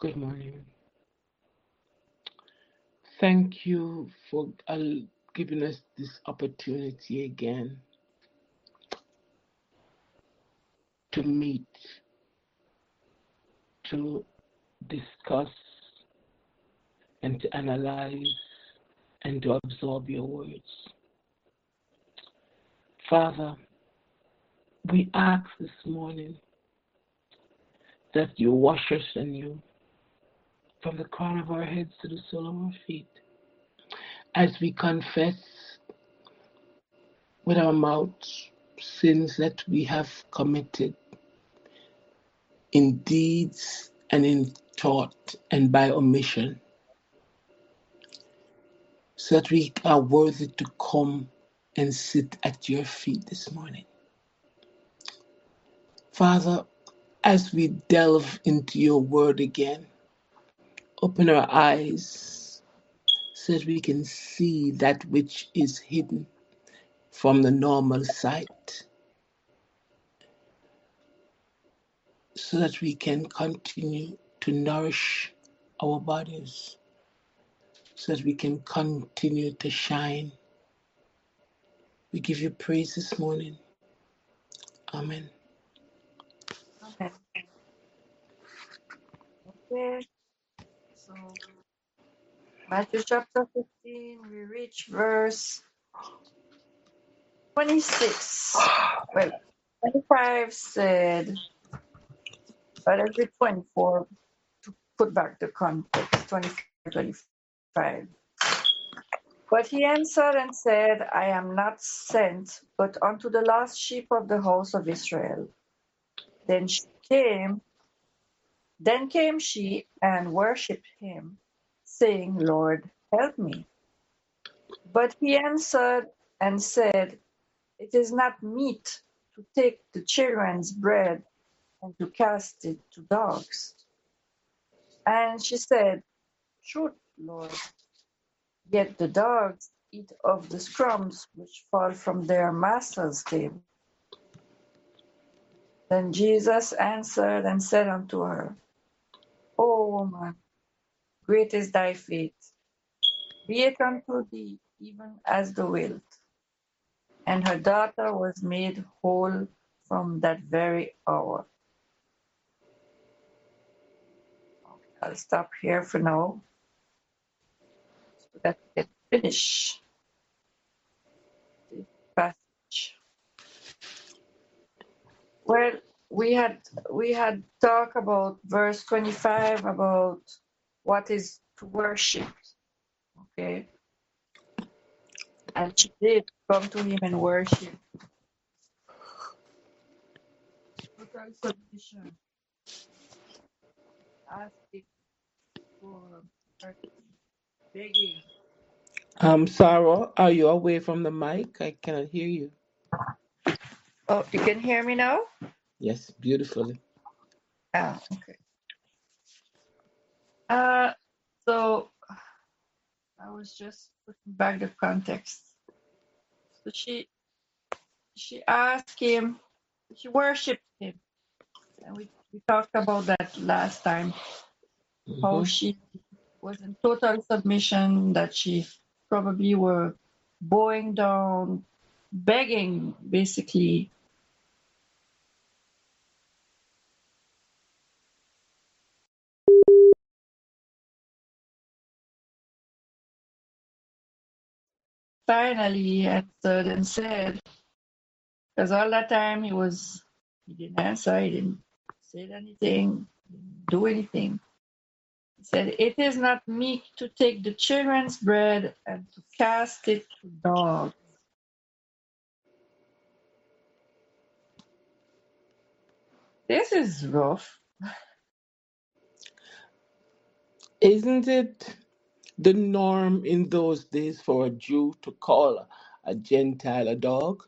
Good morning. Thank you for giving us this opportunity again to meet, to discuss, and to analyze and to absorb your words. Father, we ask this morning that you wash us anew from the crown of our heads to the sole of our feet as we confess with our mouths sins that we have committed in deeds and in thought and by omission, so that we are worthy to come and sit at your feet this morning. Father, as we delve into your word again, open our eyes so that we can see that which is hidden from the normal sight, so that we can continue to nourish our bodies, so that we can continue to shine. We give you praise this morning. Amen. Okay. Okay. So Matthew chapter 15, we reach verse 26. Well, 25 said, but let's read 24 to put back the context. 24, 25. But he answered and said, I am not sent, but unto the lost sheep of the house of Israel. Then came she and worshipped him, saying, Lord, help me. But he answered and said, it is not meet to take the children's bread and to cast it to dogs. And she said, truth, Lord, yet the dogs eat of the crumbs which fall from their master's table. Then Jesus answered and said unto her, O woman, great is thy faith. Be it unto thee even as thou wilt. And her daughter was made whole from that very hour. I'll stop here for now so that we can finish this passage. Well, we had talked about verse 25 about what is to worship. Okay. And she did come to him and worship. Total submission. Asking for begging. Sarah, are you away from the mic? I cannot hear you. Oh, you can hear me now? Yes, beautifully. Ah, okay. So I was just putting back the context. So she asked him, she worshipped him. And we talked about that last time, how she was in total submission, that she probably were bowing down, begging, basically. Finally, he answered and said, because all that time he didn't answer, he didn't say anything, didn't do anything. He said, it is not meet to take the children's bread and to cast it to dogs. This is rough. Isn't it the norm in those days for a Jew to call a Gentile a dog?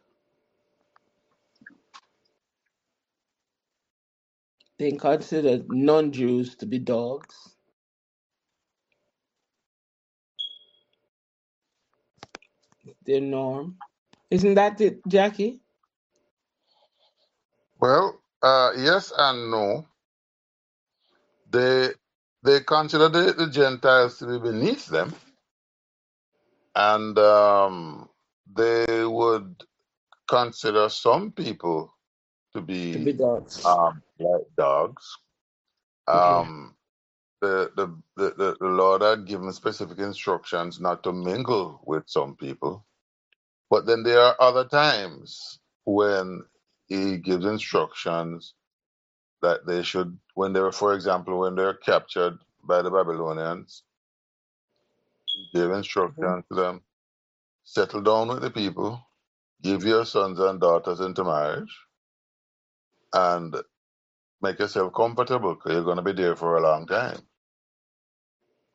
They considered non-Jews to be dogs. Their norm. Isn't that it, Jackie? Well, yes and no. The they consider the Gentiles to be beneath them, and they would consider some people to To be be dogs. like dogs. Okay. Um, the Lord had given specific instructions not to mingle with some people, but then there are other times when He gives instructions that they should, when they were, for example, when they're captured by the Babylonians, He gave Mhm. instructions to them: settle down with the people, give your sons and daughters into marriage, and make yourself comfortable because you're going to be there for a long time.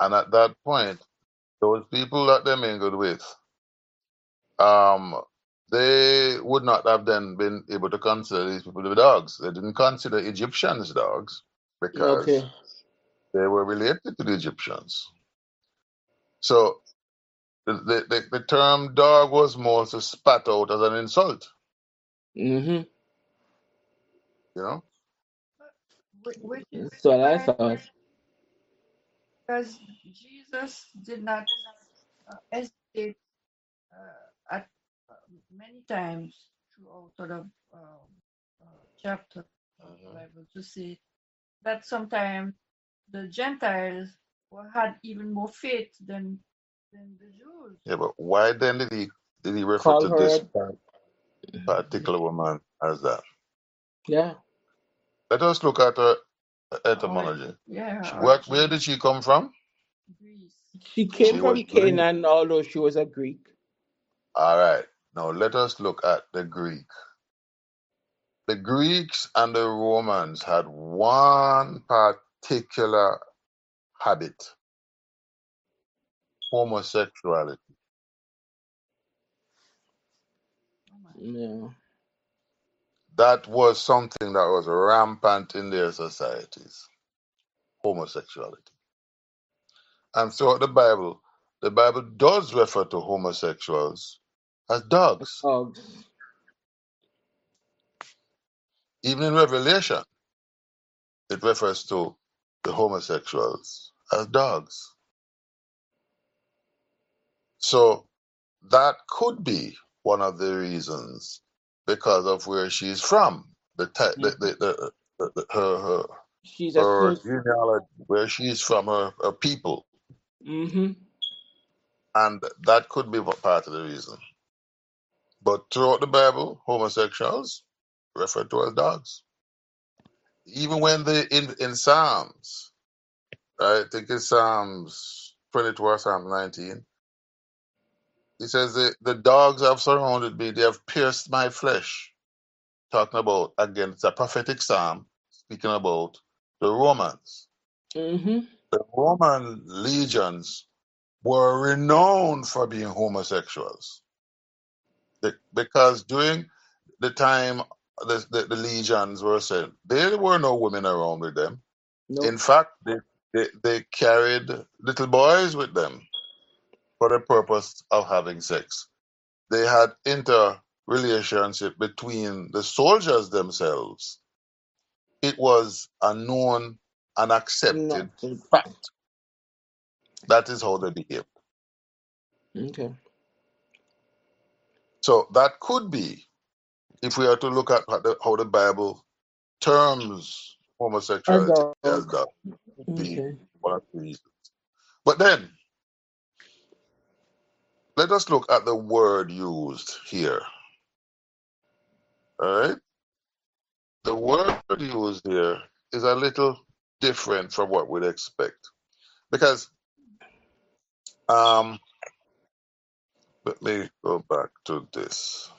And at that point, those people that they mingled with, they would not have then been able to consider these people to be dogs. They didn't consider Egyptians dogs because Okay. they were related to the Egyptians. So the term dog was more to spat out as an insult, Mm-hmm. you know? Which is That's what I fine thought. because Jesus did not hesitate at many times throughout sort of chapter of the Mhm. Bible to say that sometimes the Gentiles had even more faith than the Jews. Yeah, but why then did he refer Call to this her. particular woman as that? Yeah. Let us look at her Or etymology. yeah, Where did she come from? Greece. She She came was from Greek. Canaan, although she was a Greek. All right. Now let us look at the Greek. The Greeks and the Romans had one particular habit: homosexuality. Oh my. Yeah. That was something that was rampant in their societies. Homosexuality. And throughout the Bible does refer to homosexuals as dogs. Dogs. Even in Revelation, it refers to the homosexuals as dogs. So that could be one of the reasons because of where she's from, Mhm. She's her associated. genealogy, where she's from, her people, Mm-hmm. and that could be part of the reason. But throughout the Bible, homosexuals referred to as dogs. Even when they in Psalms, right? I think it's Psalms 22 or Psalm 19. He says the dogs have surrounded me; they have pierced my flesh. Talking about, again, it's a prophetic psalm speaking about the Romans. Mm-hmm. The Roman legions were renowned for being homosexuals. Because during the time the legions were sent, there were no women around with them. In Nope. fact, they carried little boys with them for the purpose of having sex. They had interrelationship between the soldiers themselves. It was a known and accepted Not good. fact. That is how they behaved. Okay. So that could be, if we are to look at how the Bible terms A homosexuality as dog. that, could be Okay. one of the reasons. But then, let us look at the word used here. All right? The word used here is a little different from what we'd expect. Because, um, let me go back to this.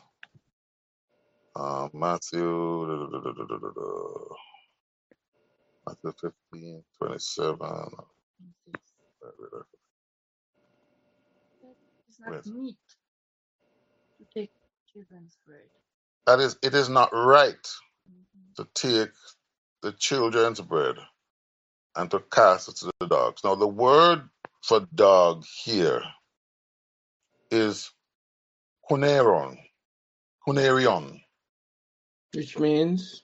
Matthew, Matthew 15, 27. It's not Wait. meat to take children's bread. That is, it is not right Mhm. to take the children's bread and to cast it to the dogs. Now, the word for dog here is kuneron, kunerion. Which means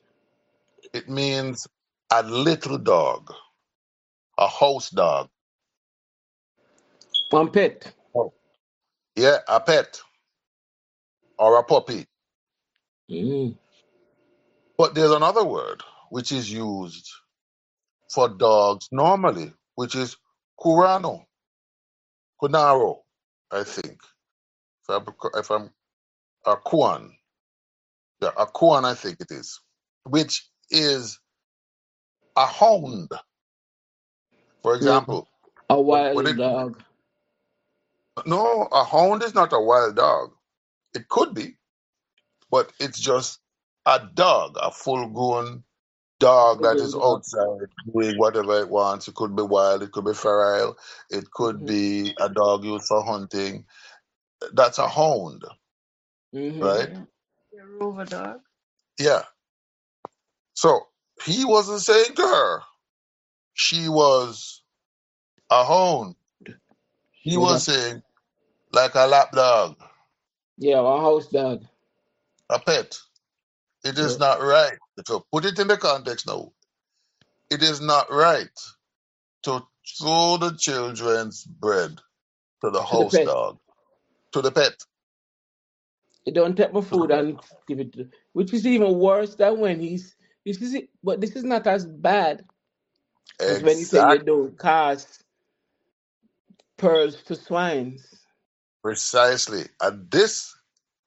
It means a little dog. a house dog. One pet. Oh. Yeah, a pet or a puppy. Mm. But there's another word which is used for dogs normally, which is curano, cunaro, I think. If I'm a kuan, yeah, a kuan, I think it is, which is a hound. For Yeah. example, A when wild it dog. no, a hound is not a wild dog. It could be, but it's just a dog, a full-grown dog that Full-grown is dog. outside doing whatever it wants. It could be wild, it could be feral, it could Mm-hmm. be a dog used for hunting. That's a hound, Mm-hmm. right? Yeah. A rover dog. Yeah. So he wasn't saying to her she was a hound. She He was was saying like a lap dog, a house dog. a pet. It is Yeah. not right. If you put it in the context now, it is not right to throw the children's bread to the To the house pet. dog, to the pet. You don't take my To the food pet. and give it to, which is even worse than when he's this is it, but this is not as bad as when you say you Exact, don't cast pearls to swines. precisely. And this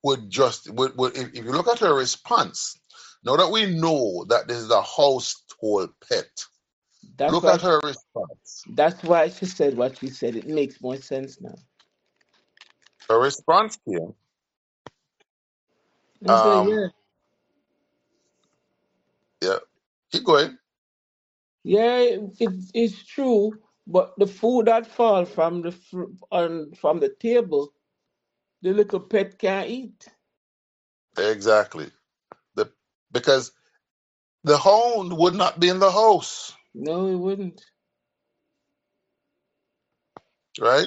if you look at her response, now that we know that this is a household pet, That's look why at her response. that's why she said what she said. It makes more sense now. Her response came, And so um, yeah, yeah, keep going. yeah, it's true. But the food that fall from from the table, the little pet can't eat. Exactly. The Because the hound would not be in the house, No, it wouldn't. right?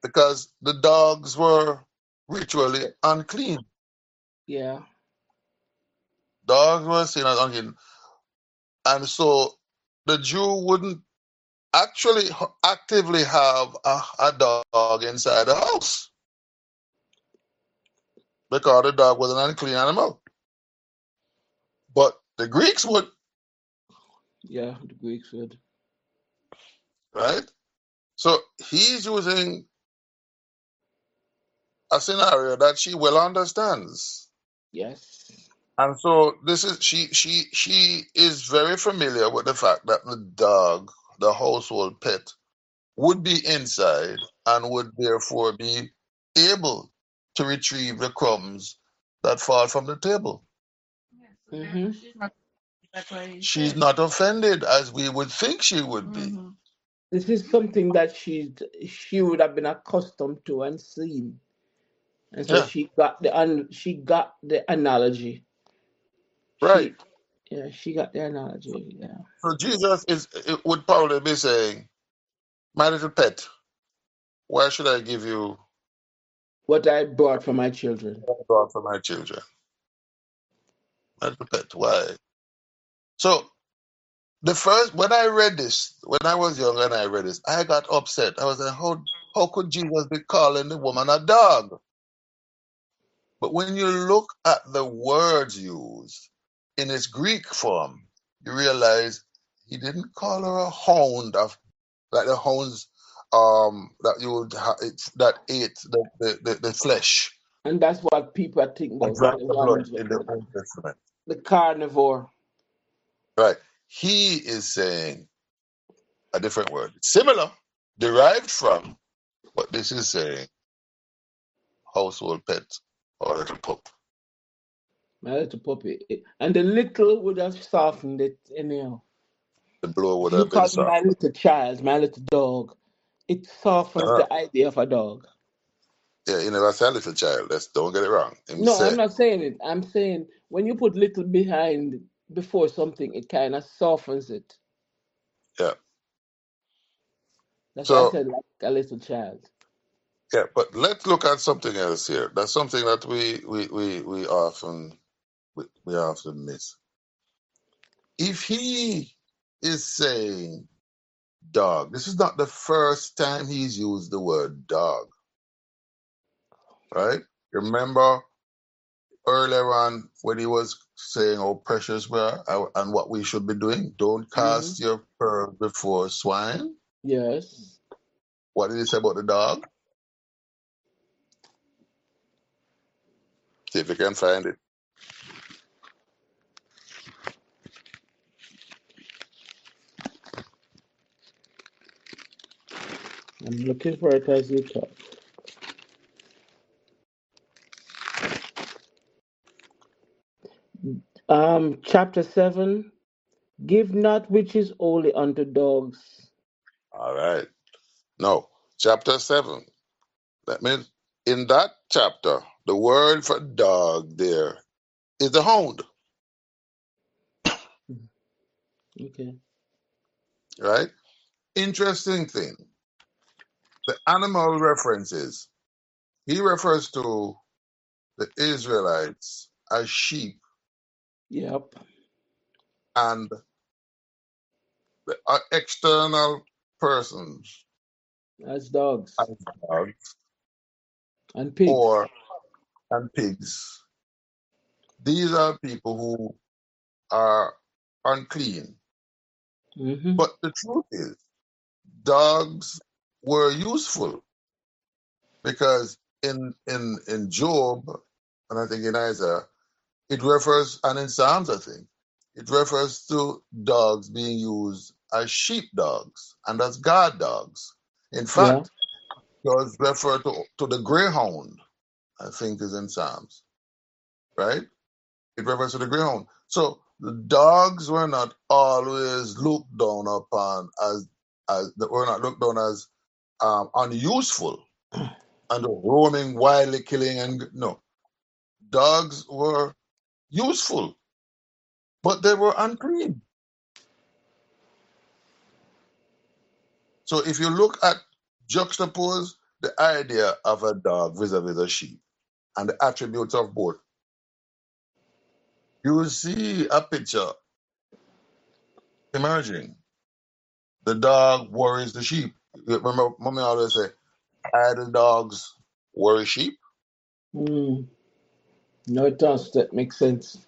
Because the dogs were ritually unclean. Yeah, Dogs were seen as unclean. And so the Jew wouldn't actually actively have a dog inside the house because the dog was an unclean animal. But the Greeks would, yeah, the Greeks would. right? So he's using a scenario that she well understands. Yes. And so this is she is very familiar with the fact that the dog, the household pet, would be inside and would therefore be able to retrieve the crumbs that fall from the table. Yeah, so therefore Mm-hmm. she's not. That's why he She's said. not offended as we would think she would be. Mm-hmm. This is something that she would have been accustomed to and seen, and so Yeah, she got the analogy. right. She yeah, she got the analogy. Yeah. So Jesus it would probably be saying, "My little pet, why should I give you What I brought for my children. what I brought for my children? My little pet, why?" So the first when I read this, when I was young and I read this, I got upset. I was like, how could Jesus be calling the woman a dog? But when you look at the words used in its Greek form, you realize he didn't call her a hound of like the hounds that you would that ate the flesh And that's what people are thinking and about. drank The the blood ones, in the Old Testament. the carnivore. Right. He is saying a different word. Similar, derived from, but this is saying household pet or little pup. My little puppy. And the little would have softened it anyhow. The blow If would you have been call me my soft. little child, my little dog, it softens Uh-huh. the idea of a dog. Yeah, you never say little child. Don't get it wrong. Him No, I'm say, not saying it. I'm saying when you put little behind before something, it kind of softens it. yeah. That's why I So said like a little child. yeah, but let's look at something else here. That's something that we often miss. If he is saying dog. This is not the first time he's used the word dog, right? Remember earlier on when he was saying how precious we are and what we should be doing? Don't cast your pearl before swine. Yes. What did he say about the dog? See if you can find it. I'm looking for it as you talk. Chapter 7. Give not which is holy unto dogs. All right. No, chapter 7. That means in that chapter, the word for dog there is the hound, Okay. right? Interesting thing. The animal references, he refers to the Israelites as sheep Yep. and the external persons As dogs as dogs and pigs. or and pigs. These are people who are unclean. Mm-hmm. But the truth is, dogs were useful because in Job, and I think in Isaiah, it refers, and in Psalms, I think, it refers to dogs being used as sheep dogs and as guard dogs. In Yeah. fact, does refer to the greyhound, I think is in Psalms, right? It refers to the greyhound. So the dogs were not always looked down upon as were not looked down as unuseful and roaming wildly, killing and no. Dogs were useful, but they were unclean. So if you look at juxtapose the idea of a dog vis-a-vis a sheep and the attributes of both, you will see a picture emerging. The dog worries the sheep. Remember, mommy always say, idle dogs worry sheep. Mm. No, it does. That makes sense.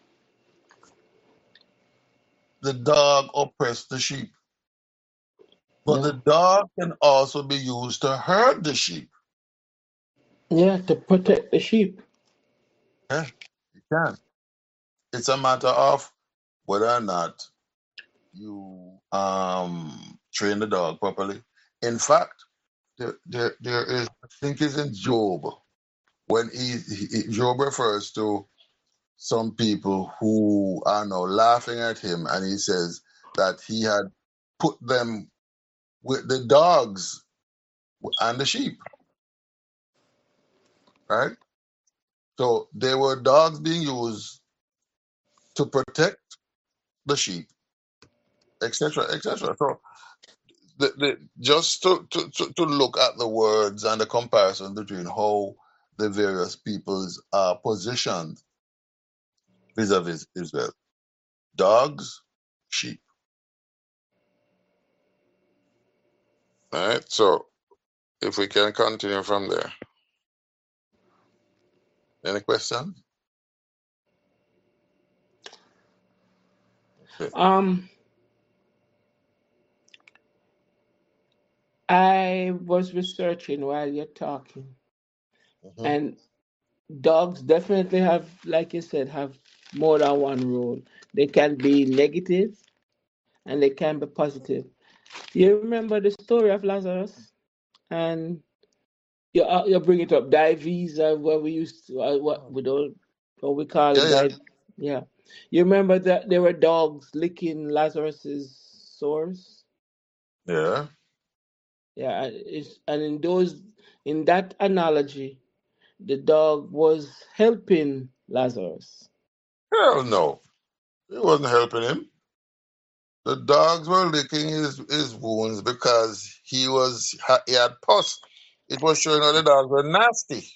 The dog oppressed the sheep. But Yeah. the dog can also be used to herd the sheep. Yeah, to protect the sheep. Yeah, it can. It's a matter of whether or not you train the dog properly. In fact, there is, I think it's in Job, when Job refers to some people who are now laughing at him, and he says that he had put them with the dogs and the sheep, right? So there were dogs being used to protect the sheep, etc., etc. So just to look at the words and the comparison between how the various peoples are positioned vis-a-vis Israel. Dogs, sheep. All right. So if we can continue from there. Any questions? Okay. I was researching while you're talking, Mm-hmm. and dogs definitely have, like you said, have more than one role. They can be negative and they can be positive. You remember the story of Lazarus? And you bring it up, dives, where we used to, what we don't, what we call Yeah, it, yeah, yeah. You remember that there were dogs licking Lazarus's sores? yeah. Yeah, and in that analogy, the dog was helping Lazarus. Hell no. He wasn't helping him. The dogs were licking his wounds because he had pus. It was showing that the dogs were nasty.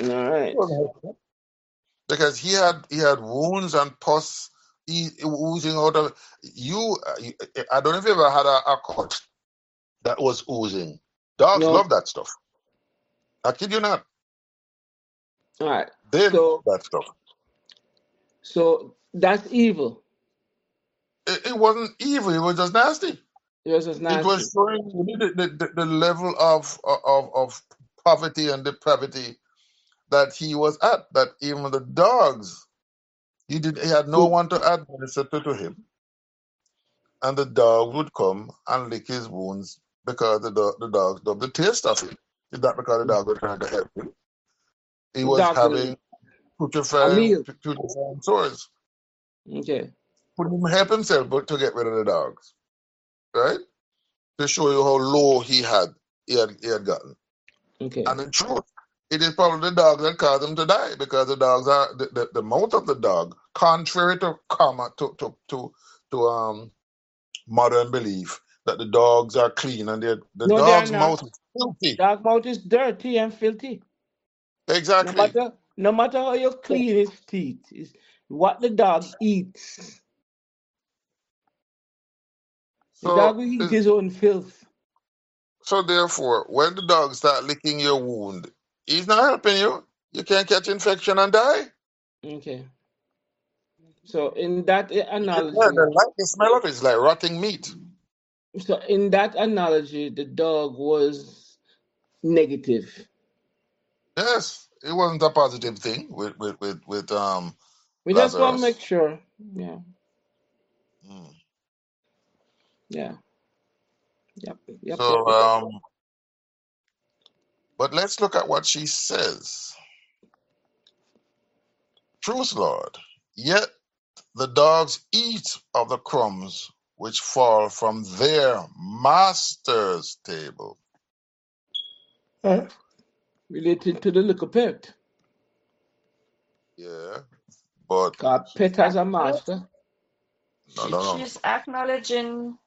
All He right. wasn't helping him. Because he had wounds and pus oozing out of you. I don't know if you ever had a cut. that was oozing. Dogs No. love that stuff. I kid you not. All right. They love that stuff. So that's evil. It wasn't evil. It was just nasty. It was just It nasty. was showing the level of poverty and depravity that he was at. That even the dogs, he had no one to administer to him, and the dog would come and lick his wounds because the dogs loved the taste of it. It's not because the dog was trying to help him. He was Dog having a meal. putrefying sores. Okay. Couldn't even help himself but to get rid of the dogs, right? To show you how low he had gotten. Okay. And in truth, it is probably the dogs that caused him to die, because the dogs are the mouth of the dog, contrary to modern belief that the dogs are clean and the No, they are dog's not. mouth is filthy. Dog mouth is dirty and filthy. Exactly. No matter how you clean his teeth, is what the dog eats. The dog So will eat his own filth. so therefore, when the dog start licking your wound, he's not helping you. You can catch infection and die. Okay. So in that Yeah, analogy, the smell of it is like rotting meat. the dog was negative. Yes, it wasn't a positive thing with We just want to make Lazarus. sure. Yeah. Mm. Yeah. Yep. Yep. Yep. So Yep. but let's look at what she says. Truth, Lord. Yet the dogs eat of the crumbs which fall from their master's table. Related to the little pet. Yeah, but Pet has a master. no. She's acknowledging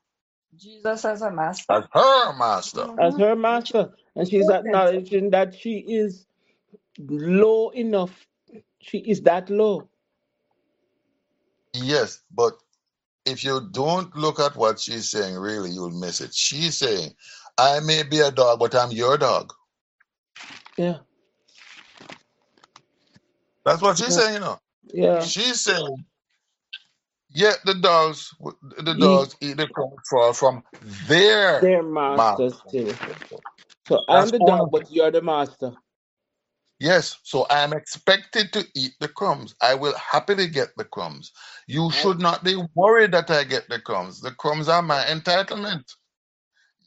Jesus as a master. As her master. As her Which is master, and she's important. acknowledging that she is low enough. She is that low. Yes, but if you don't look at what she's saying, really, you'll miss it. She's saying, I may be a dog, but I'm your dog. Yeah. That's what she's saying, you know. Yeah. She's saying, yet the dogs Eat eat the crumbs fall from their their master. master's table. So I am That's the dog, ownership. but you are the master. Yes, so I am expected to eat the crumbs. I will happily get the crumbs. You should not be worried that I get the crumbs. The crumbs are my entitlement.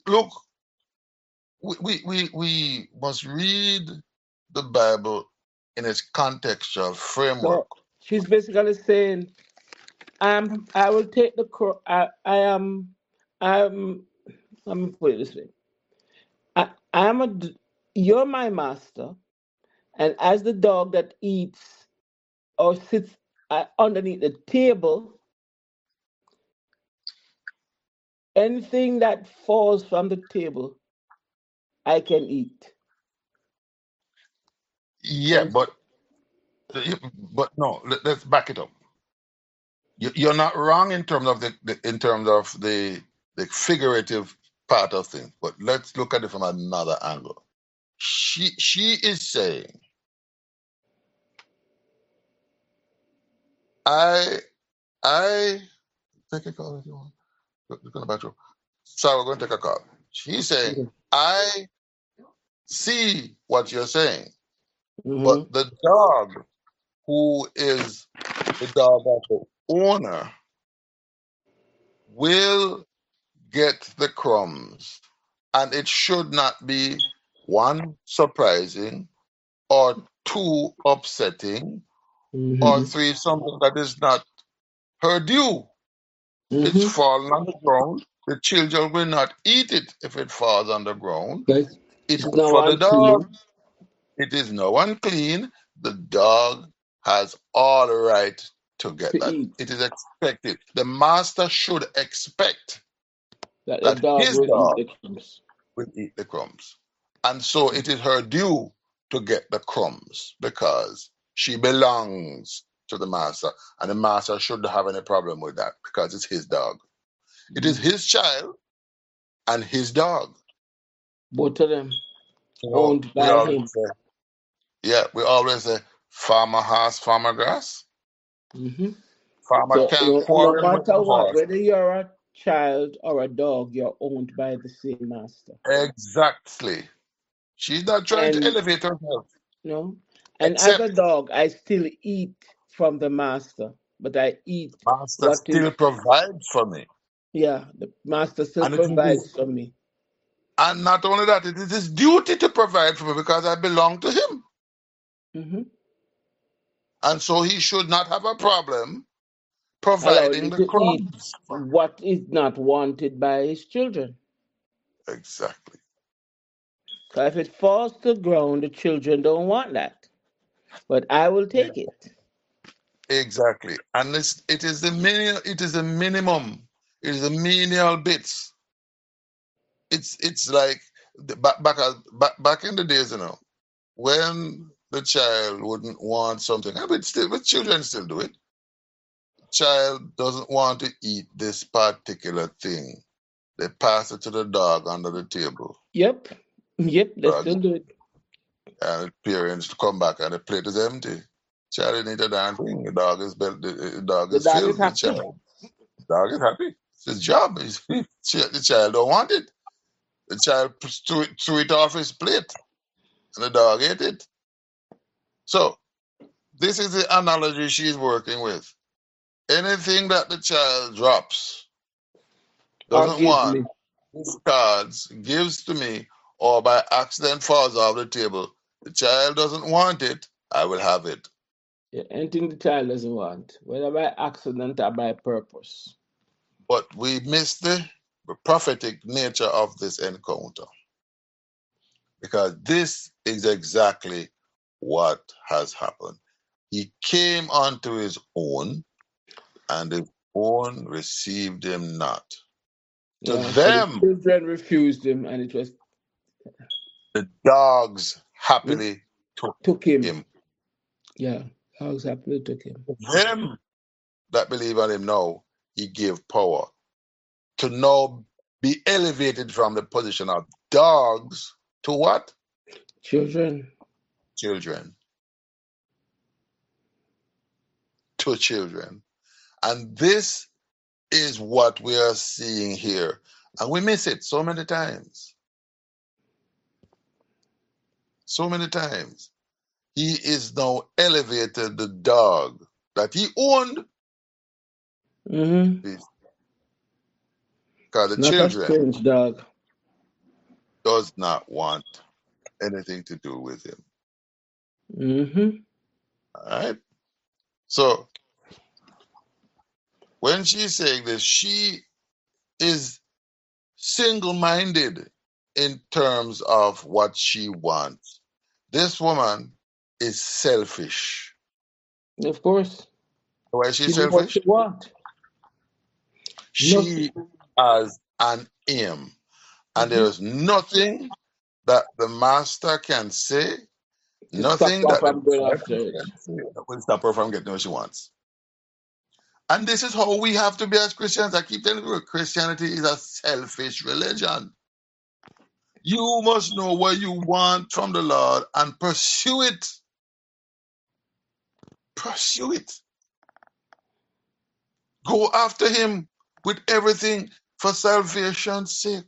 Look, we must read the Bible in its contextual framework. So she's basically saying, I will take the I am I'm let me put it this way. I am you're my master, and as the dog that eats or sits underneath the table, anything that falls from the table, I can eat. Yeah, And but no. Let's back it up. You're not wrong in terms of the figurative part of things, but let's look at it from another angle. She is saying, I take a call if you want. Look in the bathroom. Sorry, we're going to take a call. She's saying, I see what you're saying, but mm-hmm. the dog who is the dog of the owner will get the crumbs. And it should not be one, surprising, or two, upsetting, or Mm-hmm. three, something that is not her due. It's Mm-hmm. fallen on the ground. The children will not eat it if it falls on the ground. Yes. It It's is now for the unclean dog. It is now unclean. The dog has all the right to get to that. eat. It is expected. The master should expect That the that dog his will eat dog the crumbs. will eat the crumbs. And so it is her due to get the crumbs because she belongs to the master. And the master shouldn't have any problem with that because it's his dog. It is his child and his dog. Both of them You know, owned by him. we always say, farmer horse, farmer grass. Hmm. Farmer So can't no quarrel with matter the what, horse. whether you're a child or a dog, you're owned by the same master. Exactly. She's not trying to And elevate herself. no, and as Except a dog, I still eat from the master, but I eat master what still is, provides for me. yeah, the master still And it is his, provides for me. and not only that, it is his duty to provide for me because I belong to him. Hmm. And so he should not have a problem Allowing providing me the to eat crumbs for me. what is not wanted by his children. Exactly. Because if it falls to the ground, the children don't want that. But I will take it. Exactly. And it is the minimum. It is the menial bits. It's like back in the days, when the child wouldn't want something, but children still do it. Child doesn't want to eat this particular thing. They pass it to the dog under the table. Yep. Yep, they Dog, still do it. and the parents come back and the plate is empty. Child didn't eat a darn thing. The dog The is dog is filled. happy. Dog is happy. It's his job. The child don't want it. The child threw it off his plate, and the dog ate it. So this is the analogy she's working with. Anything that the child drops, Or doesn't gives want, me. discards, gives to me, or by accident falls off the table, the child doesn't want it, I will have it. Yeah, anything the child doesn't want, whether by accident or by purpose. But we miss the prophetic nature of this encounter because this is exactly what has happened. He came unto his own, and his own received him not. To Yeah, so the them, children refused him, and it was the dogs it happily took took him. him. Yeah, dogs happily took him. To them that believe on him now, he gave power to now be elevated from the position of dogs to what? Children. Children. To children. And this is what we are seeing here. And we miss it so many times. So many times. He is now elevated the dog that he owned Mm-hmm. because the Not a children strange dog. does not want anything to do with him. Mm-hmm. All right. So when she's saying this, she is single-minded in terms of what she wants. This woman is selfish. Of course. Why is she She knew what selfish? she want. Nothing. She has an aim, and there Mm-hmm. is nothing that the master can say, To stop nothing her that the from going after disciples it. can say that will stop her from getting what she wants. And this is how we have to be as Christians. I keep telling you, Christianity is a selfish religion. You must know what you want from the Lord and pursue it. Pursue it. Go after Him with everything for salvation's sake.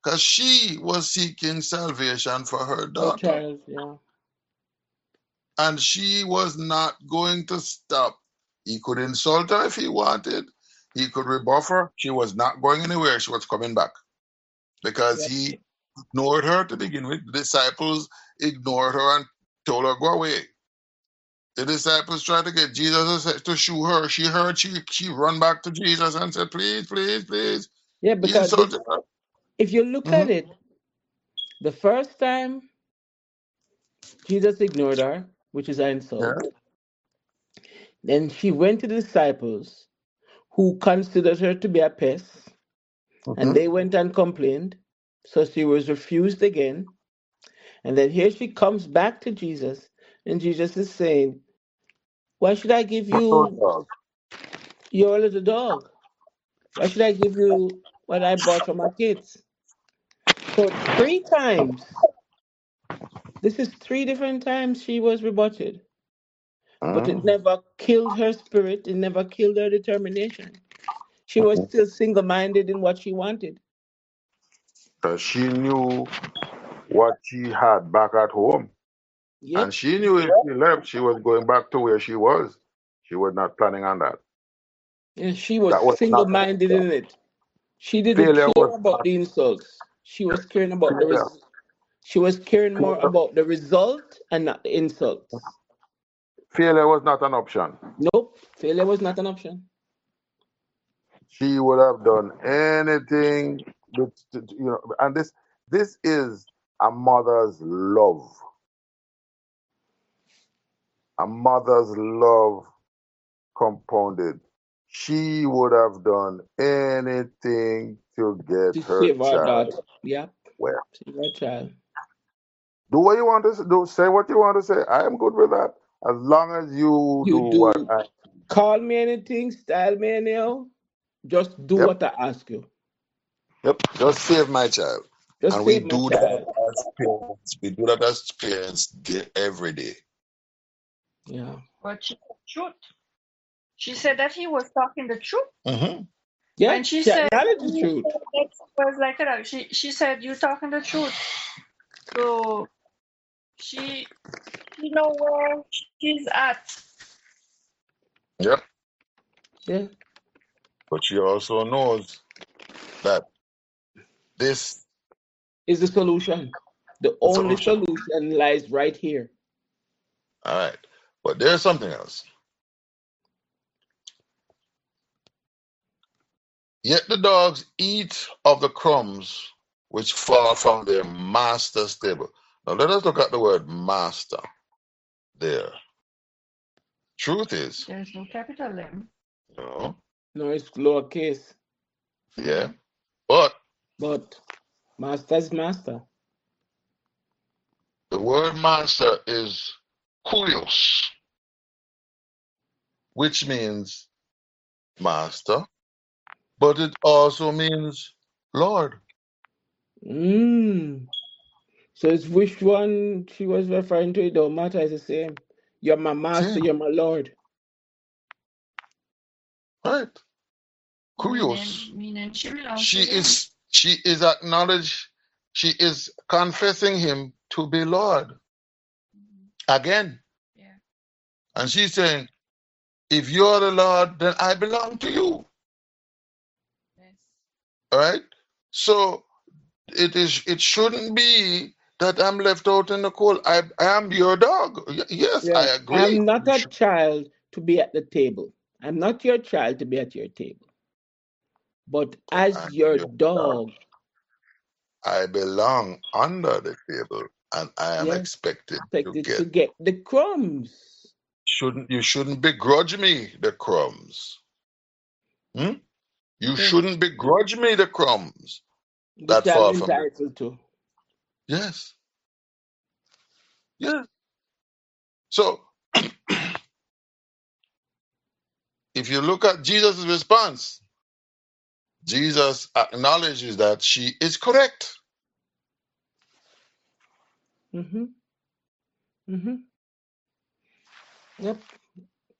Because she was seeking salvation for her Her daughter. child, yeah. And she was not going to stop. He could insult her if he wanted. He could rebuff her. She was not going anywhere. She was coming back because Yep. he ignored her to begin with. The disciples ignored her and told her, go away. The disciples tried to get Jesus to shoot her. She heard, she run back to Jesus and said, please, please, please. Yeah, He because insulted her. if you look at Mhm. it, the first time Jesus ignored her, which is an Yeah. insult, then she went to the disciples who considered her to be a pest, and Mhm. they went and complained. So she was refused again. And then here she comes back to Jesus, and Jesus is saying, why should I give But those you dogs, your little dog? Why should I give you what I bought for my kids? So 3 times. This is 3 different times she was rebutted, but it Mm. never killed her spirit. It never killed her determination. She was still single-minded in what she wanted. Because she knew what she had back at home. And Yep. she knew if she left, she was going back to where she was. She was not planning on that. Yeah, she was That was not an single-minded option. in it. She didn't Failure was care about not the insults. She was caring about the failure. she was caring more Failure, about the result and not the insults. failure was not an option. Nope, failure was not an option. She would have done anything, and this is a mother's love. A mother's love compounded. She would have done anything to To get her save our child daughter. Yep, well. save our child. Do what you want to do. Say what you want to say. I am good with that. As long as you do You what do I. call me anything, style me anyhow. Just do Yep. what I ask you. Yep. Just save my child. Just And we save my do child. that as parents. We do that as parents every day. Yeah. But she said truth. She said that he was talking the truth. Mm-hmm. When Yep. she She said acknowledged the he truth. said that she was like that, she said you talking the truth. So she know where she's at. Yep. Yeah. But she also knows that this Is the solution. The is the only solution. solution lies right here. All right. But there's something else. Yet the dogs eat of the crumbs which fall from their master's table. Now let us look at the word master there. Truth is, There's no capital M. you know, No, it's lowercase. yeah. But But master's master. the word master is kurios, which means master, but it also means Lord. Mm. So it's which one she was referring to, it don't matter, it's the same. You're my master, Same, you're my Lord. right? Meaning Kurios. meaning she belongs She to him. is she is acknowledged, she is confessing him to be Lord Mhm. again. Yeah. And she's saying, if you're the Lord, then I belong to you. Yes. All right. So it shouldn't be that I'm left out in the cold. I am your dog. Yes, I Yeah. agree. I'm not a child to be at the table. I'm not your child to be at your table. But But as I'm your your dog. dog, I belong under the table and I am yes, expected to expected to get. get the crumbs. You shouldn't begrudge me the crumbs. Hmm? You Yeah. shouldn't begrudge me the crumbs that Which I'm fall from the. entitled to. Yes. Yes. So if you look at Jesus' response, Jesus acknowledges that she is correct. Mm-hmm. Mm-hmm. Yep.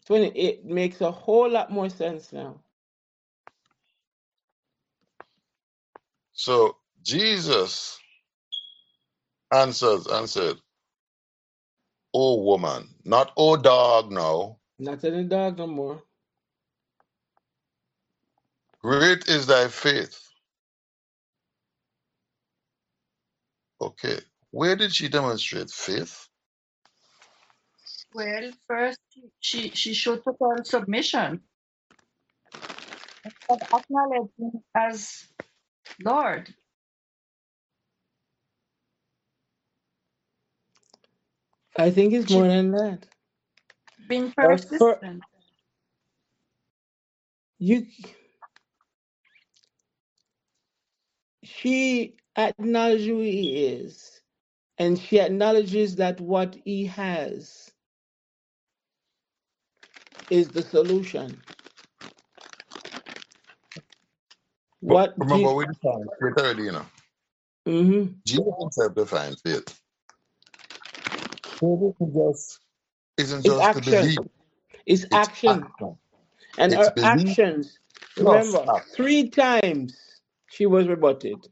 28 makes a whole lot more sense now. So Jesus answers and said, "O woman, not O dog now, Not any dog no more. great is thy faith." Okay. Where did she demonstrate faith? Well, first she showed total submission and acknowledged him as Lord. I think it's She more than that. been For persistent. you, she acknowledges who he is, and she acknowledges that what he has is the solution. But What remember, Je- we defined faith already, you know. Mm-hmm. Jesus himself defined faith. Faith isn't It's just to believe. action. It's It's action. action. And It's her belief actions, plus remember, action. 3 times she was rebutted.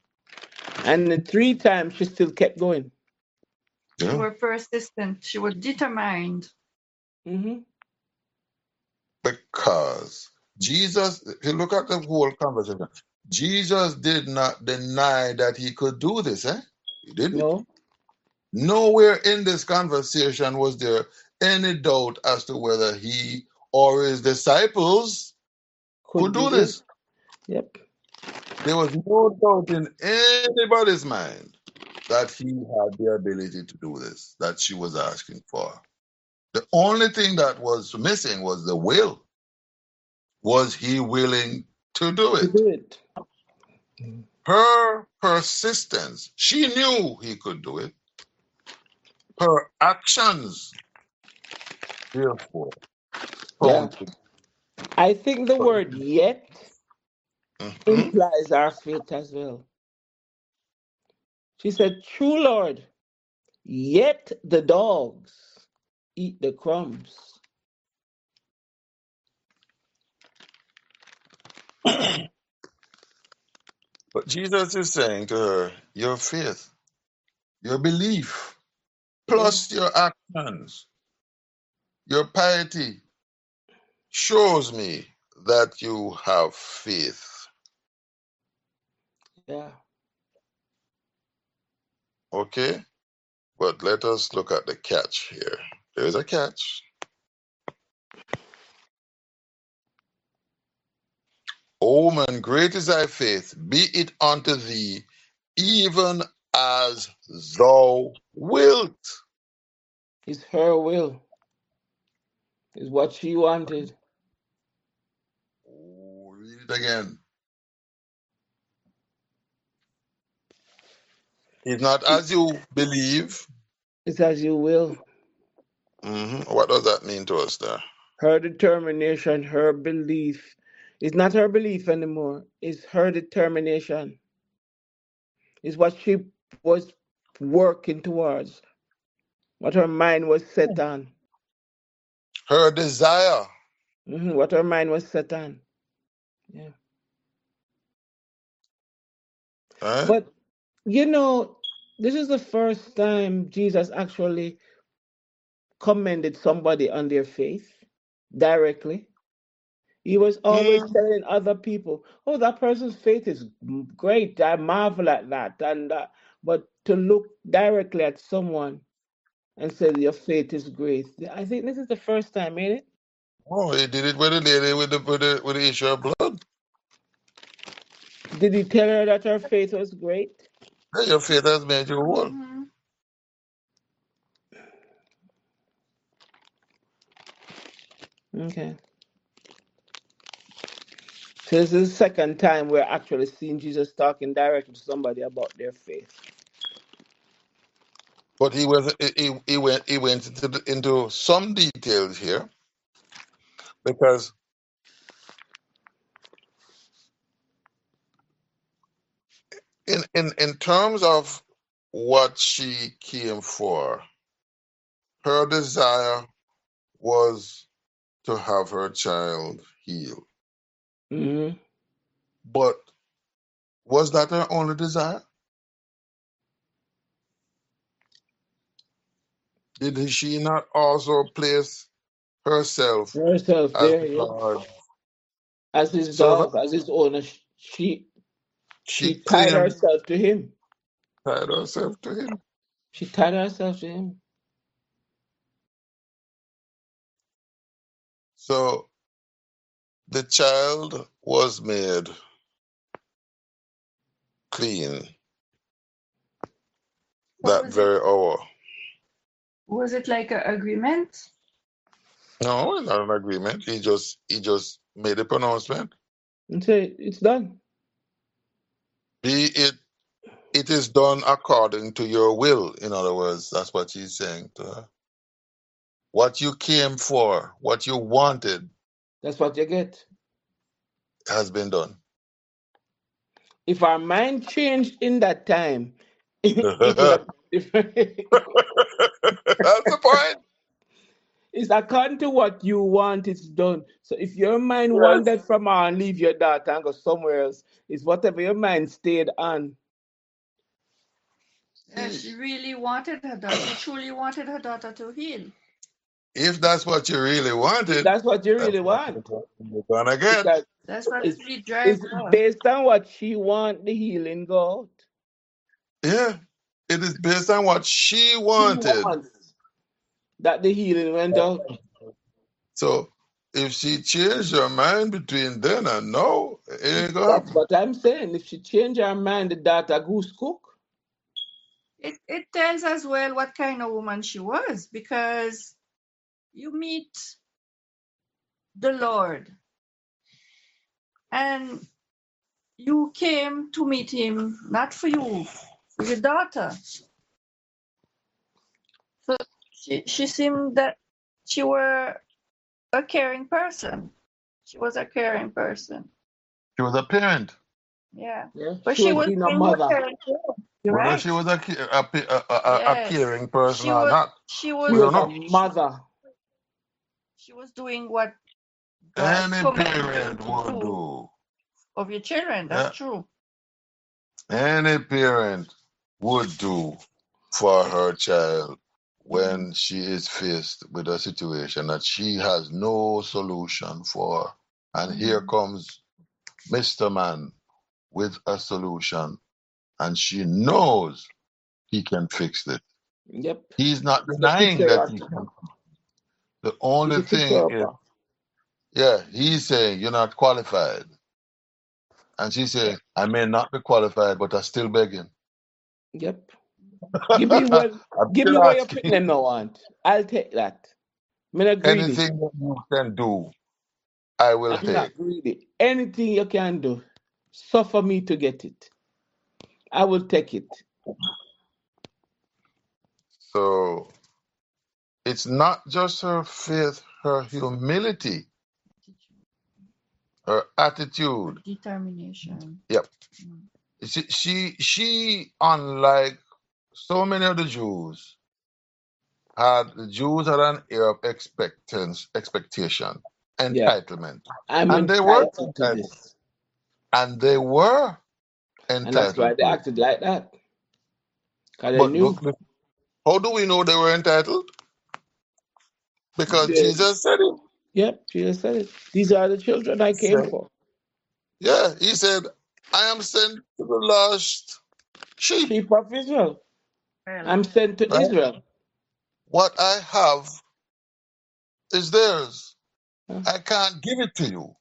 And the 3 times she still kept going. She Yeah. was persistent. She was determined. Mm-hmm. Because Jesus, if you look at the whole conversation, Jesus did not deny that he could do this, eh? He didn't. No, Nowhere in this conversation was there any doubt as to whether he or his disciples could could do do this. this. Yep. There was no doubt in anybody's mind that he had the ability to do this, that she was asking for. The only thing that was missing was the will. Was he willing to do To it? do it. Her persistence, she knew he could do it. Her actions, therefore, Yeah. counted. I think the For word yet Mhm. implies our faith as well. She said, True Lord, yet the dogs eat the crumbs. But Jesus is saying to her, your faith, your belief, Yeah. plus your actions, your piety shows me that you have faith. Yeah. Okay? But let us look at the catch here. There's a catch. O man, great is thy faith, be it unto thee, even as thou wilt. It's her will. It's what she wanted. Oh, read it again. It's not as you believe. It's as you will. What does that mean to us there? Her determination, her belief. It's not her belief anymore. It's her determination. It's what she was working towards, what her mind was set on. Her desire. What her mind was set on. Yeah. Eh? But, this is the first time Jesus actually commended somebody on their faith directly. He was always Mm, telling other people, "Oh, that person's faith is great. I marvel at that." But to look directly at someone and say your faith is great, I think this is the first time, ain't it? oh, he did it with the lady with the issue of blood. Did he tell her that her faith was great? Hey, your faith has made you whole. Mhm. Okay. So this is the second time we're actually seeing Jesus talking directly to somebody about their faith. But he went into some details here because in terms of what she came for, her desire was to have her child healed. hmm But was that her only desire? Did she not also place herself Herself as there, yeah. God's As his servant? dog, as his owner, she She she tied claimed herself to him. tied herself to him. She tied herself to him. So the child was made clean What that was it? very hour. Was it like an agreement? No, it's not an agreement. He just made a pronouncement. And say it's done. Be it is done according to your will. In other words, that's what he's saying to her. What you came for, what you wanted, That's what you get. has been done. If our mind changed in that time, it would have been different. That's the point. It's according to what you want, it's done. So if your mind Yes. wandered from her and leave your daughter and go somewhere else, it's whatever your mind stayed on. Yeah, she really wanted her daughter. She truly wanted her daughter to heal. If that's what you really If wanted, that's what you that's really what want, you're gonna get. because That's what it's really drives it's her. based on what she want the healing go out. Yeah. It is based on what she She wanted. wants that the healing went out. So if she changed her mind between then and now, it ain't gonna That's happen. what I'm saying. If she change her mind, the daughter goose cook. It tells as well what kind of woman she was, because you meet the Lord and you came to meet him not for you, for your daughter. So she seemed that she were a caring person. She was a caring person. She was a parent. Yeah. Yeah, But she she was was being a doing her mother. parent role. You're Whether right. she was a Yes. caring person She or was not, she She we was don't was a know. mother. she was doing what God Any commanded parent to would do do. of your children. That's Yeah. true. Any parent would do for her child Mm-hmm. when she is faced with a situation that she has no solution for. And here Mm-hmm. comes Mr. Man with a solution, and she knows he can fix it. Yep. He's not It's a denying picture that of he can. The it's only a picture thing of is, her. yeah, he's saying you're not qualified. And she's saying, I may not be qualified, but I still begging. Yep. Give me what I'm give me still what your picking asking. them no want. I'll take that. I'm not greedy. Anything that you can do, I will I'm not take. greedy. Anything you can do, suffer me to get it. I will take it. So it's not just her faith, her humility, her Her attitude. determination. Yep. Mm. She unlike so many of the Jews, the Jews had an air of expectation, Yeah. entitlement. I'm And they were entitled to entitled. this. And they were And that's why entitled they to it. acted like that. Because they But knew. how do we know they were entitled? Because They, Jesus said it. yep, Jesus said it. These are the children I came Said, for. yeah, he said, I am sent to the lost sheep. Sheep of Israel. Well, I'm sent to Right? Israel. What I have is theirs. Huh? I can't give it to you.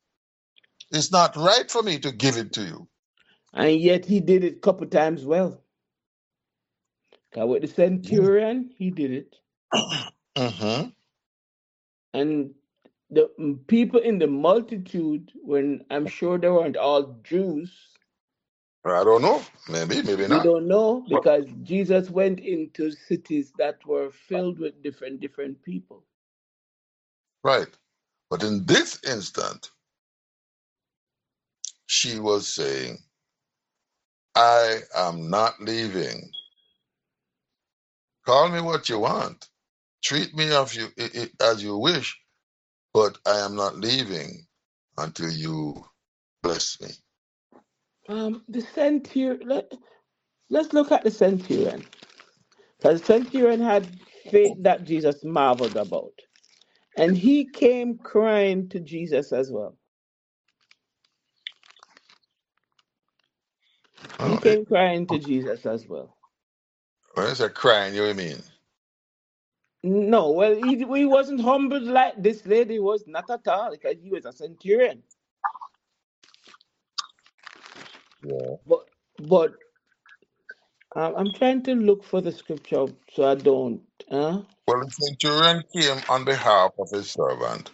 It's not right for me to give it to you. And yet he did it a couple times well. 'Cause with the centurion, he did it. Mm-hmm. And the people in the multitude, when I'm sure they weren't all Jews, I don't know. Maybe, maybe we not. don't know But, because Jesus went into cities that were filled with different people. right. But in this instant, she was saying, I am not leaving. Call me what you want. Treat me as you wish, but I am not leaving until you bless me. The centurion. Let's look at the centurion. Because the centurion had faith that Jesus marveled about, and he came crying to Jesus as well. He Oh, came crying to Jesus as well. when I say crying, you know what I mean? No, well, he wasn't humbled like this lady was, not at all, because he was a centurion. Yeah. But I'm trying to look for the scripture so I don't. Well, the centurion came on behalf of his servant.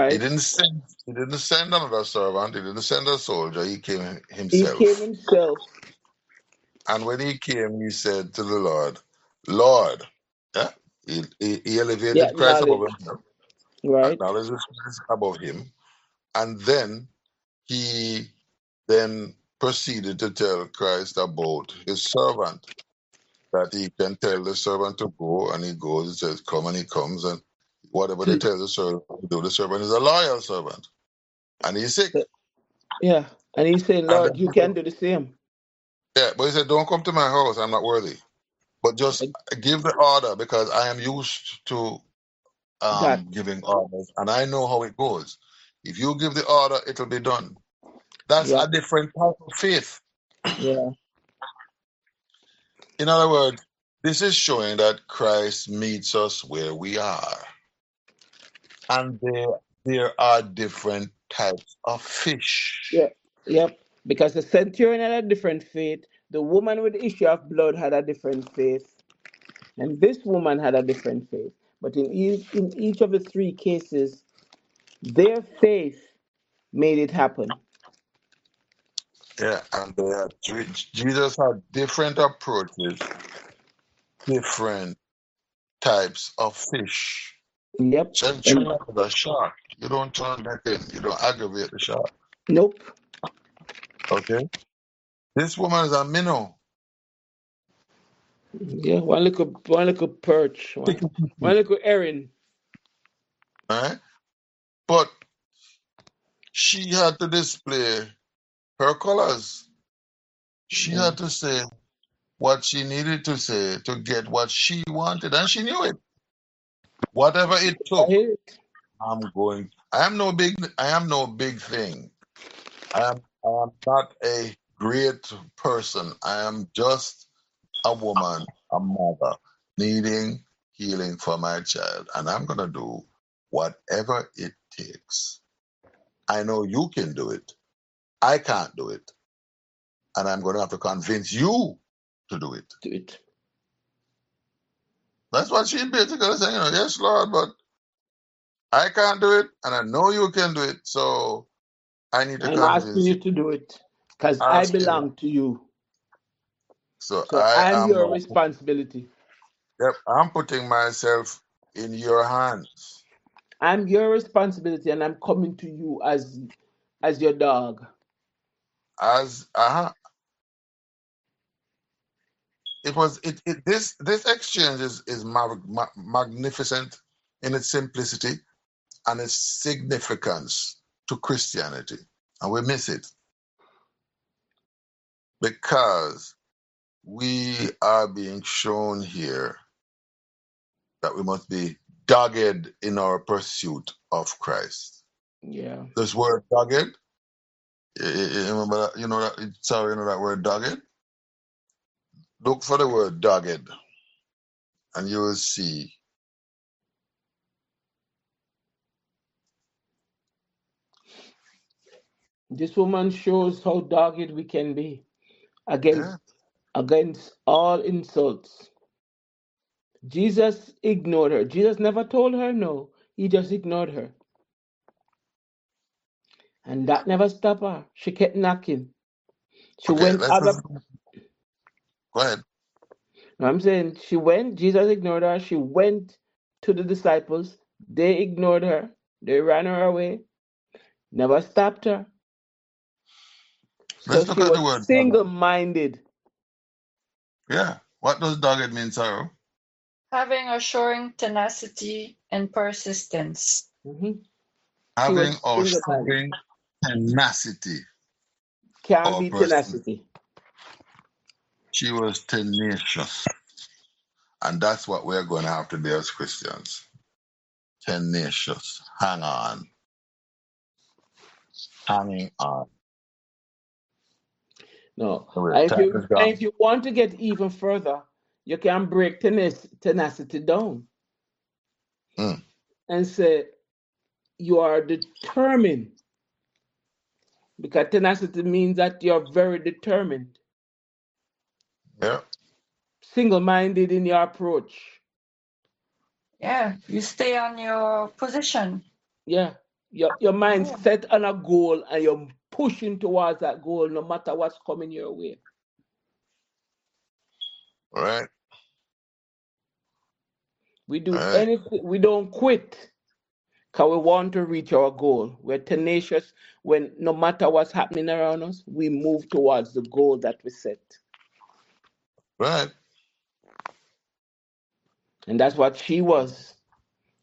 He Right. didn't send. He didn't send another servant. He didn't send a soldier. He came He came himself. himself. And when he came, he said to the Lord, "Lord," yeah, he He elevated Christ above acknowledged. himself, Right. acknowledged Christ above him, and then he then proceeded to tell Christ about his servant, that he can tell the servant to go, and he goes, he says, come, and he comes, and whatever they tell the servant to do, the servant is a loyal servant, and he's sick. Yeah. And he's saying, And Lord, you can do the same. yeah, but he said, don't come to my house, I'm not worthy. But just give the order, because I am used to That. giving orders, and I know how it goes. If you give the order, it'll be done. That's Yeah. a different type of faith. Yeah. In other words, this is showing that Christ meets us where we are. And there are different types of fish. Yeah. Yep. Because the centurion had a different faith. The woman with the issue of blood had a different faith. And this woman had a different faith. But in each of the three cases, their faith made it happen. Yeah, and Jesus had different approaches, different types of fish. Yep. And Centurion is a shark. You don't turn that in. You don't aggravate the shark. nope. Okay? This woman is a minnow. Yeah, one little perch, one little herring. Right? But she had to display her colors. She Yeah. had to say what she needed to say to get what she wanted, and she knew it. Whatever it I took, hear it. I'm going. I am no big thing. I am not a great person. I am just a woman, a mother, needing healing for my child, and I'm gonna do whatever it takes. I know you can do it. I can't do it, and I'm gonna have to convince you to do it. Do it. That's what she basically saying. Yes, Lord, but I can't do it, and I know you can do it. So I need to I'm asking convince you you. to do it because I Ask you. belong to you. So So I I'm am your now. responsibility. Yep, I'm putting myself in your hands. I'm your responsibility, and I'm coming to you as your dog. As it was, this exchange is magnificent in its simplicity and its significance to Christianity, and we miss it because we are being shown here that we must be dogged in our pursuit of Christ. Yeah. This word dogged, you remember that? You know that? Sorry, you know that word dogged? Look for the word dogged, and you will see. This woman shows how dogged we can be Yeah, against all insults. Jesus ignored her. Jesus never told her no. He just ignored her. And that never stopped her. She kept knocking. She okay, went let's other just go ahead. I'm saying she went, Jesus ignored her. She went to the disciples. They ignored her. They ran her away. Never stopped her. So Let's look she at the was word single dogged. minded. Yeah, what does dogged mean, Sarah? Having assuring tenacity and persistence. She Having was or single minded. showing tenacity Can't or be person. tenacity. She was tenacious, and that's what we're going to have to be as Christians. Tenacious, hang on, hanging on. No. Anyway, And if time you is and gone. if you want to get even further, you can break tenacity down Mm, and say you are determined. Because tenacity means that you're very determined, yeah, single minded in your approach. Yeah, you stay on your position. Yeah. Your mind's Yeah. set on a goal and you're pushing towards that goal no matter what's coming your way. all right, We all do right. anything, we don't quit. Because we want to reach our goal. We're tenacious when no matter what's happening around us, we move towards the goal that we set. Right. And that's what she was.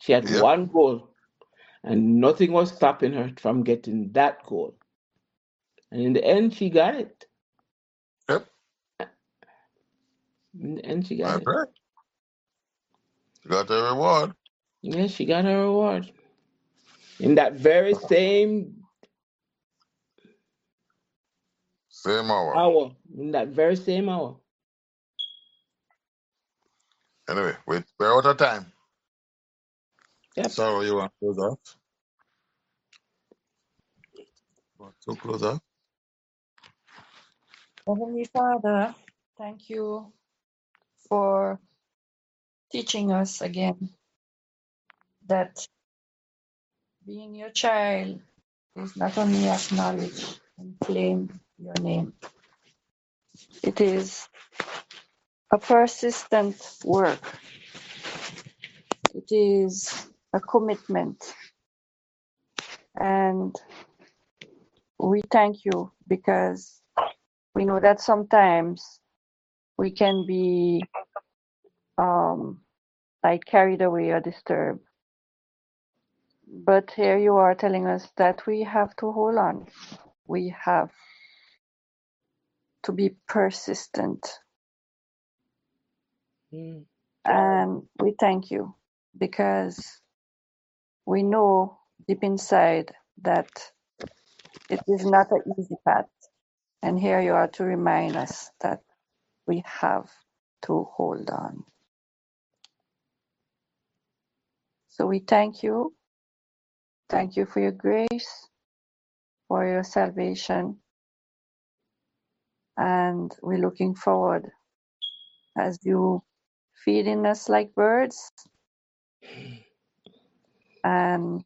She had Yep. one goal, and nothing was stopping her from getting that goal. And in the end, she got it. Yep. In the end, she got That's it. right. You got the reward. Yes, she got her reward. In that very same Same hour. hour. In that very same hour. Anyway, we're out of time. Yep. Sorry, you want to close out? Want to close out? Heavenly Father, thank you for teaching us again that being your child is not only acknowledge and claim your name, it is a persistent work. It is a commitment. And we thank you because we know that sometimes we can be like carried away or disturbed. But here you are telling us that we have to hold on. We have to be persistent. Mm. And we thank you because we know deep inside that it is not an easy path. And here you are to remind us that we have to hold on. So we thank you. Thank you for your grace, for your salvation. And we're looking forward as you feed in us like birds, and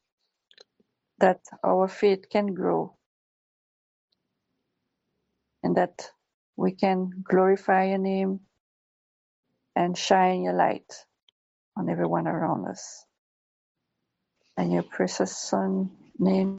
that our faith can grow and that we can glorify your name and shine your light on everyone around us. And your precious Son name